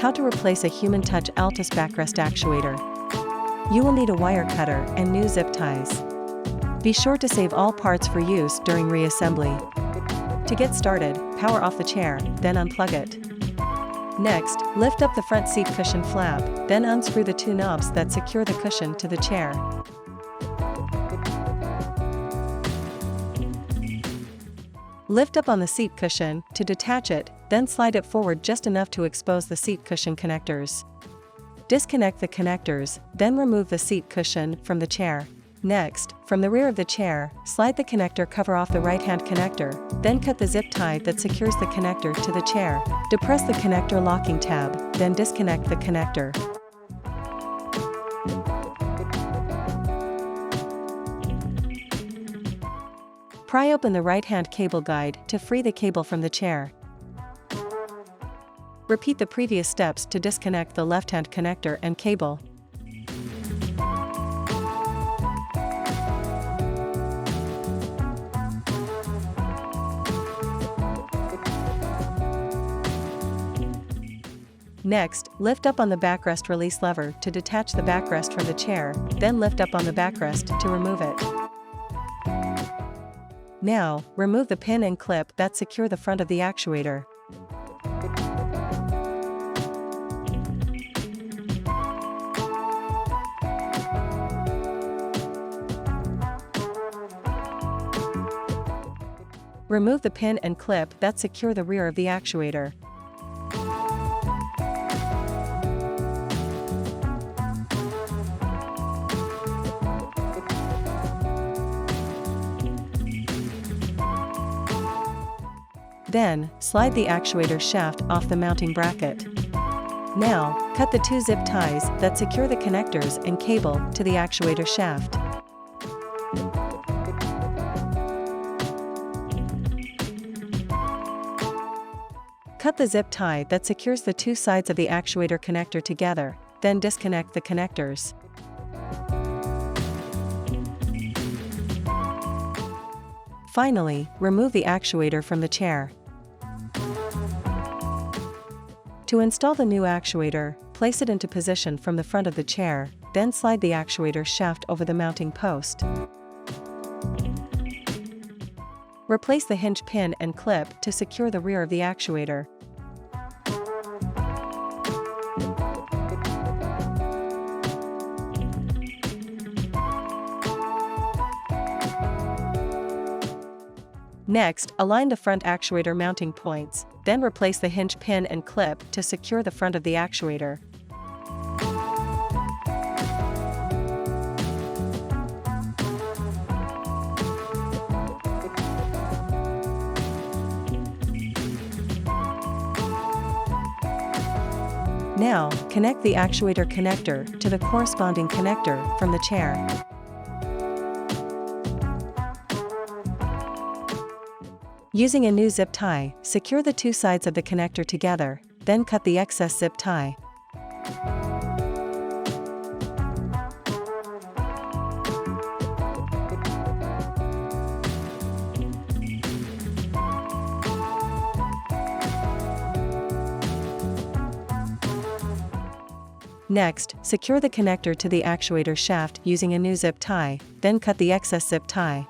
How to replace a Human Touch ALTUS Backrest Actuator. You will need a wire cutter and new zip ties. Be sure to save all parts for use during reassembly. To get started, power off the chair, then unplug it. Next, lift up the front seat cushion flap, then unscrew the two knobs that secure the cushion to the chair. Lift up on the seat cushion to detach it, then slide it forward just enough to expose the seat cushion connectors. Disconnect the connectors, then remove the seat cushion from the chair. Next, from the rear of the chair, slide the connector cover off the right-hand connector, then cut the zip tie that secures the connector to the chair. Depress the connector locking tab, then disconnect the connector. Pry open the right-hand cable guide to free the cable from the chair. Repeat the previous steps to disconnect the left-hand connector and cable. Next, lift up on the backrest release lever to detach the backrest from the chair, then lift up on the backrest to remove it. Now, remove the pin and clip that secure the front of the actuator. Remove the pin and clip that secure the rear of the actuator. Then, slide the actuator shaft off the mounting bracket. Now, cut the two zip ties that secure the connectors and cable to the actuator shaft. Cut the zip tie that secures the two sides of the actuator connector together, then disconnect the connectors. Finally, remove the actuator from the chair. To install the new actuator, place it into position from the front of the chair, then slide the actuator shaft over the mounting post. Replace the hinge pin and clip to secure the rear of the actuator. Next, align the front actuator mounting points, then replace the hinge pin and clip to secure the front of the actuator. Now, connect the actuator connector to the corresponding connector from the chair. Using a new zip tie, secure the two sides of the connector together, then cut the excess zip tie. Next, secure the connector to the actuator shaft using a new zip tie, then cut the excess zip tie.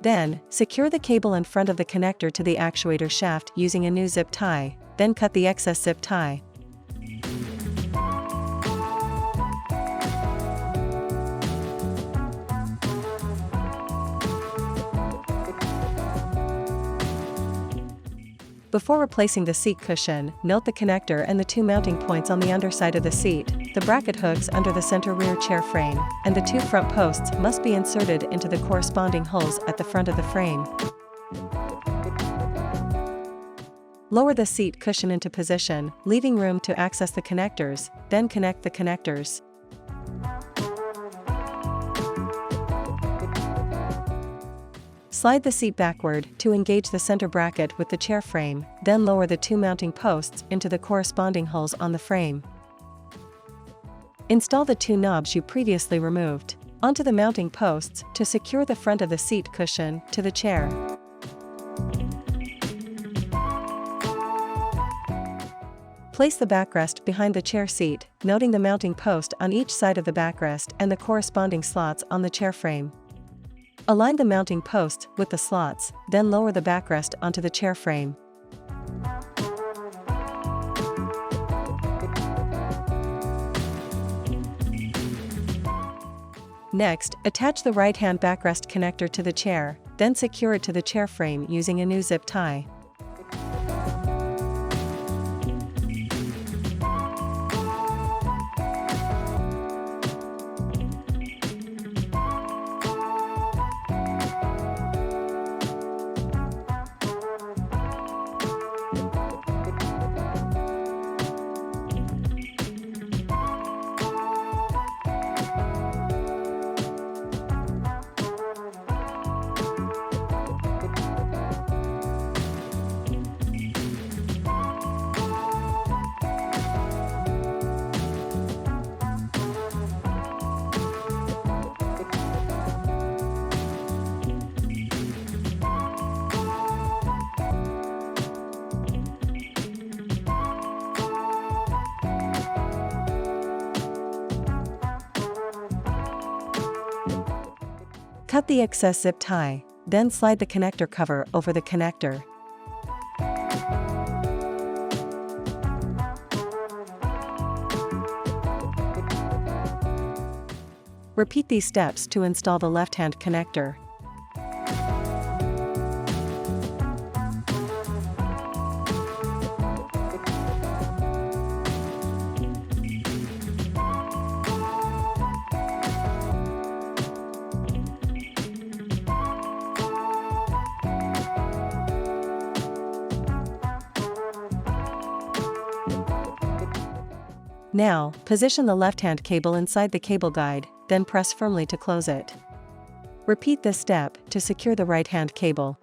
Then, secure the cable in front of the connector to the actuator shaft using a new zip tie, then cut the excess zip tie. Before replacing the seat cushion, note the connector and the two mounting points on the underside of the seat, the bracket hooks under the center rear chair frame, and the two front posts must be inserted into the corresponding holes at the front of the frame. Lower the seat cushion into position, leaving room to access the connectors, then connect the connectors. Slide the seat backward to engage the center bracket with the chair frame, then lower the 2 mounting posts into the corresponding holes on the frame. Install the 2 knobs you previously removed onto the mounting posts to secure the front of the seat cushion to the chair. Place the backrest behind the chair seat, noting the mounting post on each side of the backrest and the corresponding slots on the chair frame. Align the mounting posts with the slots, then lower the backrest onto the chair frame. Next, attach the right-hand backrest connector to the chair, then secure it to the chair frame using a new zip tie. Cut the excess zip tie, then slide the connector cover over the connector. Repeat these steps to install the left-hand connector. Now, position the left-hand cable inside the cable guide, then press firmly to close it. Repeat this step to secure the right-hand cable.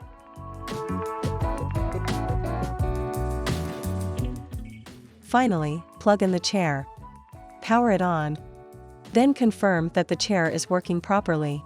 Finally, plug in the chair. Power it on. Then confirm that the chair is working properly.